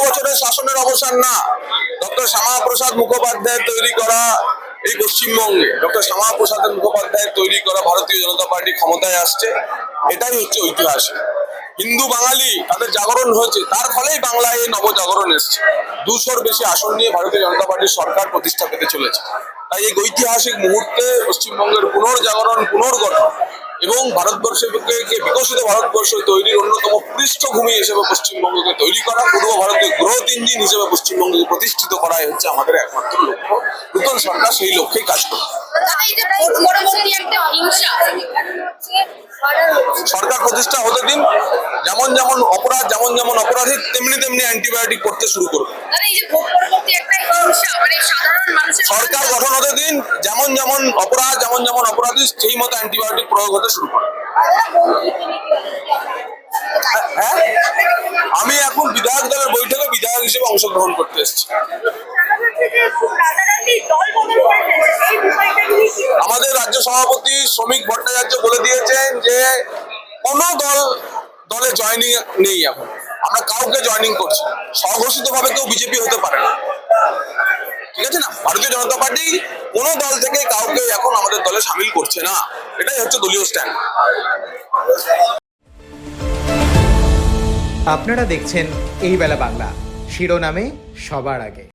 বছরের শাসনের অবসান না, ডক্টর শ্যামাপ্রসাদ মুখোপাধ্যায়ের তৈরি করা এই পশ্চিমবঙ্গে ডক্টর শ্যামাপ্রসাদ মুখোপাধ্যায়ের তৈরি করা ভারতীয় জনতা পার্টি ক্ষমতায় আসছে, এটাই হচ্ছে ঐতিহাসিক। হিন্দু বাঙালি তাদের জাগরণ হয়েছে, তার ফলেই বাংলায় এই নবজাগরণ এসছে। 200-র বেশি আসন নিয়ে ভারতীয় জনতা পার্টির সরকার প্রতিষ্ঠা পেতে চলেছে। তাই এই ঐতিহাসিক মুহূর্তে পশ্চিমবঙ্গের পুনর্জাগরণ, পুনর্গঠন এবং ভারতবর্ষকে বিকশিত ভারতবর্ষ তৈরির অন্যতম পৃষ্ঠভূমি হিসেবে পশ্চিমবঙ্গকে তৈরি করা, পূর্ব ভারতের গ্রোথ ইঞ্জিন হিসেবে পশ্চিমবঙ্গকে প্রতিষ্ঠিত করাই হচ্ছে আমাদের একমাত্র লক্ষ্য। নতুন সরকার সেই লক্ষ্যেই কাজ করবে। সরকার প্রতিষ্ঠা হতে দিন, যেমন যেমন অপরাধ, যেমন অপরাধী, তেমনি অ্যান্টিবায়োটিক করতে শুরু করবে। সরকার গঠন হতে দিন, যেমন অপরাধ, যেমন অপরাধী, সেই মতো অ্যান্টিবায়োটিক প্রয়োগ হতে শুরু করবে। হ্যাঁ, আমি এখন বিধায়ক দলের বৈঠকে বিধায়ক হিসেবে অংশগ্রহণ করতে এসেছি। আমাদের রাজ্য সভাপতি শ্রমিক ভট্টাচার্য বলে দিয়েছেন যে কোনো দলে জয়েনিং নেই, এখন আমরা কাউকে জয়েনিং করছি। স্বঘোষিত ভাবে কেউ বিজেপি হতে পারে না, ঠিক আছে না? ভারতীয় জনতা পার্টি কোনো দল থেকে কাউকে এখন আমাদের দলে সামিল করছে না, এটাই হচ্ছে দলীয় স্ট্যান্ড। আপনারা দেখছেন এই বেলা বাংলা, শিরোনামে সবার আগে।